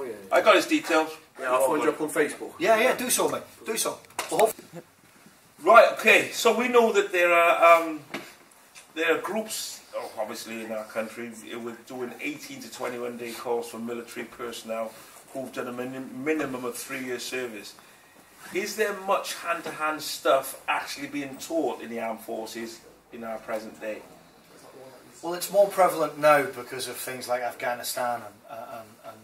yeah. I got his details. Yeah, I'll find you up on Facebook. Yeah, yeah, do so, mate. Do so. Well, right, okay. So we know that there are groups, obviously in our country, with doing 18 to 21 day course for military personnel who've done a minimum of 3 years service. Is there much hand-to-hand stuff actually being taught in the armed forces in our present day? well, it's more prevalent now because of things like Afghanistan and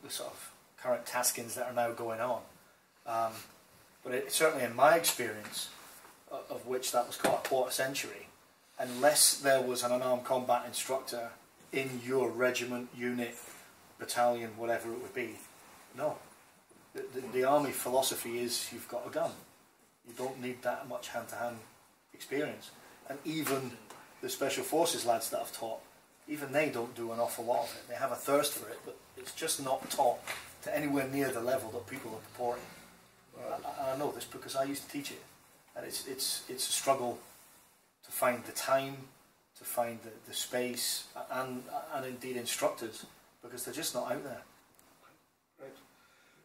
the sort of current taskings that are now going on. But certainly in my experience, of which that was quite a quarter century, unless there was an unarmed combat instructor in your regiment, unit, battalion, whatever it would be, no. The army philosophy is you've got a gun. You don't need that much hand-to-hand experience. And even the special forces lads that I've taught, even they don't do an awful lot of it. They have a thirst for it, but it's just not taught to anywhere near the level that people are purporting. I know this because I used to teach it, and it's a struggle to find the time, to find the space, and indeed instructors, because they're just not out there. Right.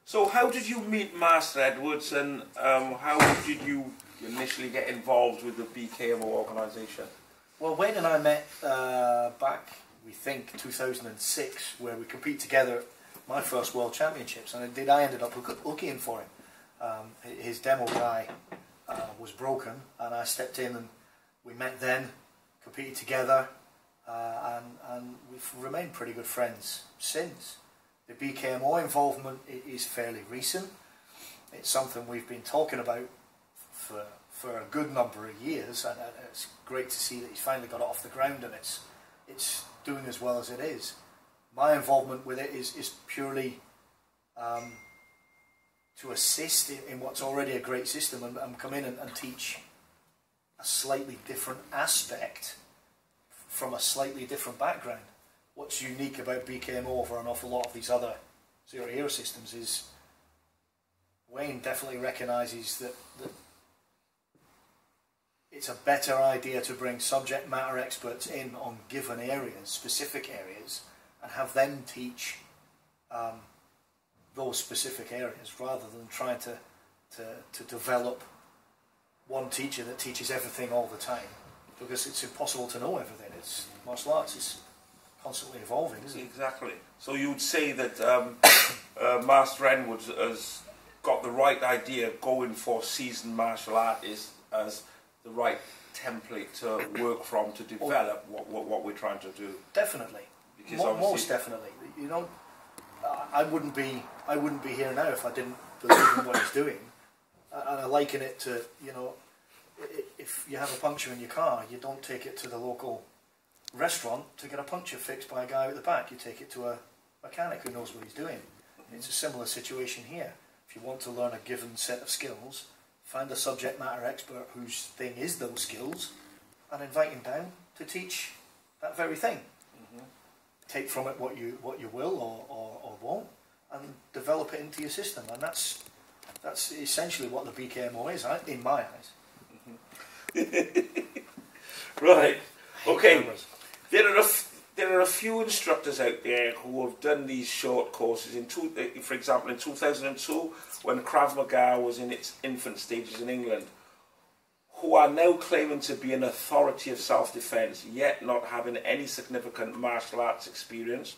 So how did you meet Master Edwards, and how did you initially get involved with the BKMO organisation? Well, Wayne and I met back, we think, 2006, where we competed together at my first World Championships, and indeed I ended up looking for him. His demo guy was broken, and I stepped in, and we met then, competed together, and we've remained pretty good friends since. The BKMO involvement is fairly recent. It's something we've been talking about for a good number of years, and it's great to see that he's finally got it off the ground, and it's doing as well as it is. My involvement with it is purely to assist in what's already a great system, and come in and teach a slightly different aspect from a slightly different background. What's unique about BKMO over an awful lot of these other zero-hero systems is Wayne definitely recognises that it's a better idea to bring subject matter experts in on given areas, specific areas, and have them teach those specific areas, rather than trying to develop one teacher that teaches everything all the time, because it's impossible to know everything. It's martial arts is constantly evolving, isn't it? Exactly. So you would say that Master Edwards has got the right idea, going for seasoned martial artists as the right template to work from to develop what we're trying to do. Definitely. Because most definitely. You know, I wouldn't be here now if I didn't believe in what he's doing. And I liken it to, you know, if you have a puncture in your car, you don't take it to the local restaurant to get a puncture fixed by a guy at the back. You take it to a mechanic who knows what he's doing. It's a similar situation here. If you want to learn a given set of skills, find a subject matter expert whose thing is those skills, and invite him down to teach that very thing. Take from it what you will or won't, and develop it into your system. And that's essentially what the BKMO is, in my eyes. Right. Okay. There are a few instructors out there who have done these short courses. For example, in 2002, when Krav Maga was in its infant stages in England, who are now claiming to be an authority of self-defense, yet not having any significant martial arts experience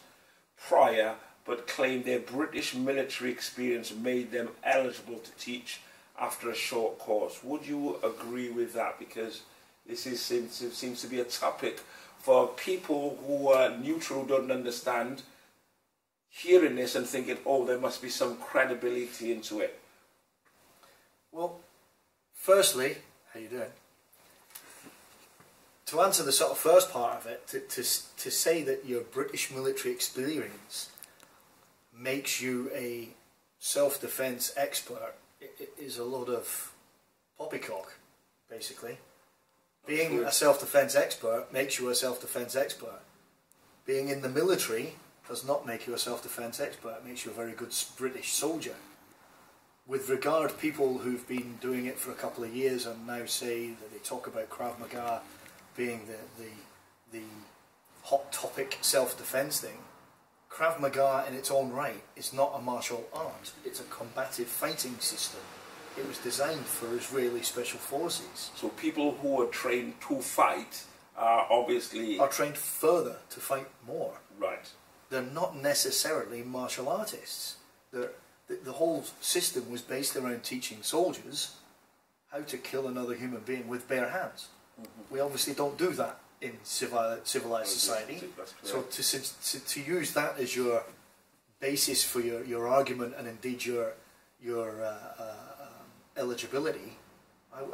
prior, but claim their British military experience made them eligible to teach after a short course. Would you agree with that? Because this seems to be a topic for people who are neutral, don't understand, hearing this and thinking, oh, there must be some credibility into it. Well, firstly, how you doing? To answer the sort of first part of it, to say that your British military experience makes you a self-defense expert is a load of poppycock, basically. Being a self-defense expert makes you a self-defense expert. Being in the military does not make you a self-defense expert. It makes you a very good British soldier. With regard to people who've been doing it for a couple of years and now say that they talk about Krav Maga being the hot topic self-defense thing, Krav Maga in its own right is not a martial art. It's a combative fighting system. It was designed for Israeli special forces. So people who are trained to fight are obviously... are trained further to fight more. Right. They're not necessarily martial artists. The whole system was based around teaching soldiers how to kill another human being with bare hands. Mm-hmm. We obviously don't do that in civilized society. So to use that as your basis for your argument and indeed your eligibility,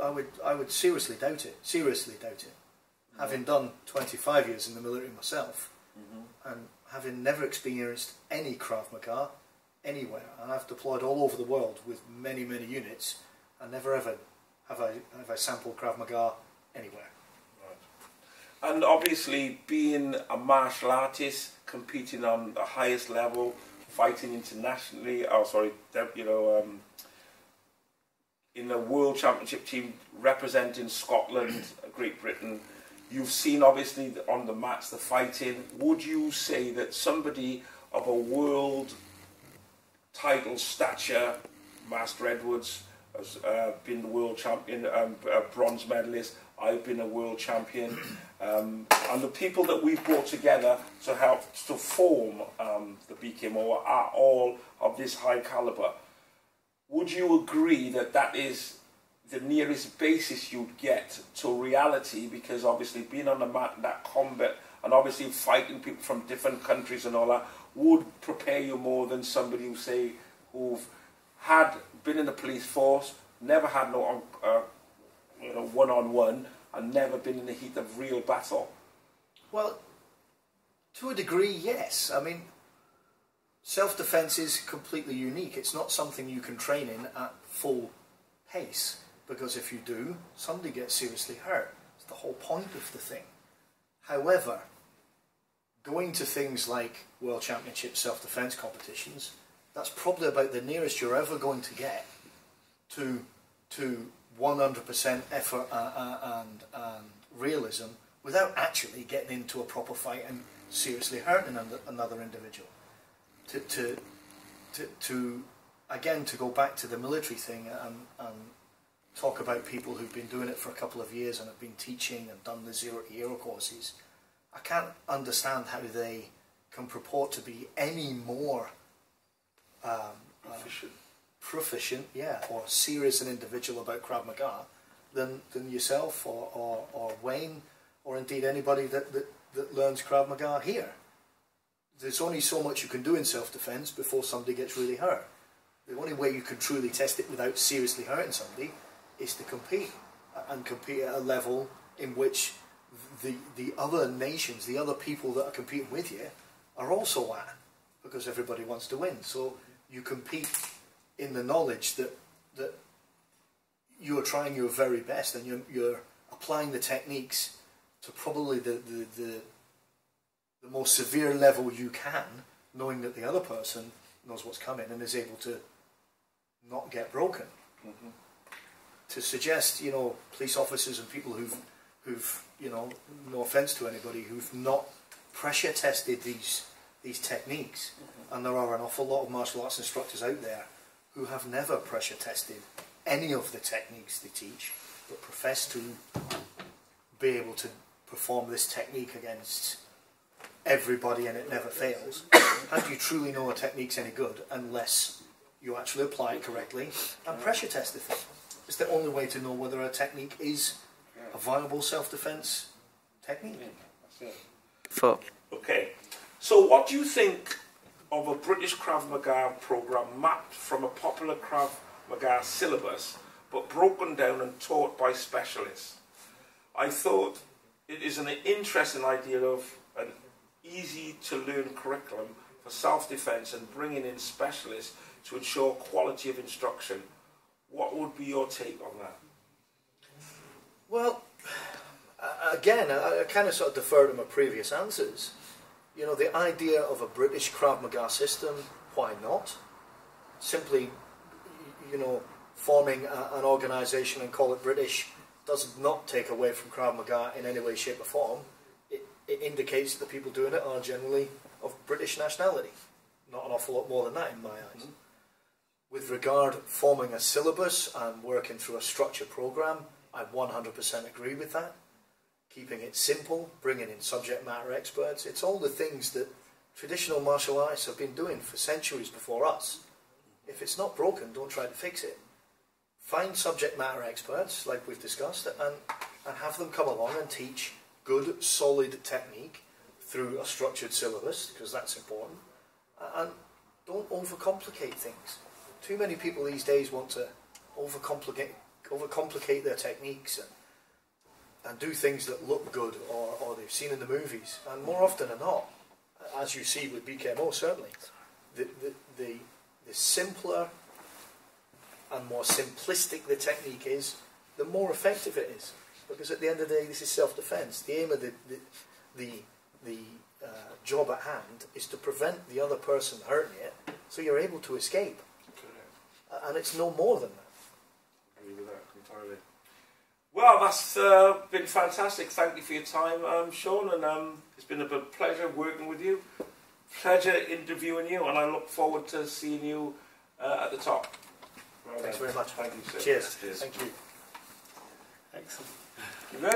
I would seriously doubt it. Seriously doubt it. Mm-hmm. Having done 25 years in the military myself, mm-hmm. and having never experienced any Krav Maga anywhere, and I've deployed all over the world with many units, and never ever have I sampled Krav Maga anywhere. Right. And obviously, being a martial artist, competing on the highest level, fighting internationally, in a world championship team representing Scotland, Great Britain, you've seen obviously on the mats the fighting. Would you say that somebody of a world title stature, Master Edwards has been the world champion, a bronze medalist, I've been a world champion, and the people that we've brought together to help to form the BKMO are all of this high caliber? Would you agree that that is the nearest basis you'd get to reality? Because obviously being on the mat, that combat, and obviously fighting people from different countries and all that, would prepare you more than somebody who've been in the police force, never had no one-on-one, and never been in the heat of real battle. Well, to a degree, yes. I mean, self-defense is completely unique. It's not something you can train in at full pace, because if you do, somebody gets seriously hurt. It's the whole point of the thing. However, going to things like World Championship self-defense competitions, that's probably about the nearest you're ever going to get to 100% effort and realism without actually getting into a proper fight and seriously hurting another individual. Again, to go back to the military thing and talk about people who've been doing it for a couple of years and have been teaching and done the 0 to hero courses, I can't understand how they can purport to be any more proficient, or serious an individual about Krav Maga than yourself or Wayne, or indeed anybody that learns Krav Maga here. There's only so much you can do in self-defense before somebody gets really hurt. The only way you can truly test it without seriously hurting somebody is to compete, and compete at a level in which the other nations, the other people that are competing with you, are also at, because everybody wants to win. So you compete in the knowledge that you are trying your very best, and you're applying the techniques to probably the most severe level you can, knowing that the other person knows what's coming and is able to not get broken. Mm-hmm. To suggest, police officers and people who've no offence to anybody, who've not pressure tested these techniques, mm-hmm. and there are an awful lot of martial arts instructors out there who have never pressure tested any of the techniques they teach, but profess to be able to perform this technique against everybody and it never fails. How do you truly know a technique's any good unless you actually apply it correctly and pressure test the thing? It's the only way to know whether a technique is a viable self-defense technique. Okay, so what do you think of a British Krav Maga program mapped from a popular Krav Maga syllabus but broken down and taught by specialists? I thought it is an interesting idea of an easy to learn curriculum for self-defense and bringing in specialists to ensure quality of instruction. What would be your take on that? Well, again, I kind of sort of defer to my previous answers. The idea of a British Krav Maga system, why not? Simply, forming an organisation and call it British does not take away from Krav Maga in any way, shape or form. It indicates that the people doing it are generally of British nationality. Not an awful lot more than that in my eyes. With regard forming a syllabus and working through a structured program, I 100% agree with that. Keeping it simple, bringing in subject matter experts, it's all the things that traditional martial artists have been doing for centuries before us. If it's not broken, don't try to fix it. Find subject matter experts, like we've discussed, and have them come along and teach good, solid technique through a structured syllabus, because that's important. And don't overcomplicate things. Too many people these days want to overcomplicate their techniques and do things that look good or they've seen in the movies. And more often than not, as you see with BKMO certainly, the simpler and more simplistic the technique is, the more effective it is. Because at the end of the day, this is self-defense. The aim of the job at hand is to prevent the other person hurting it, so you're able to escape. And it's no more than that. I agree with that entirely. Well, that's been fantastic. Thank you for your time, Sean, and it's been a pleasure working with you. Pleasure interviewing you, and I look forward to seeing you at the top. Thanks very much. Thank you, sir. Cheers. Thank you. Excellent. You ready?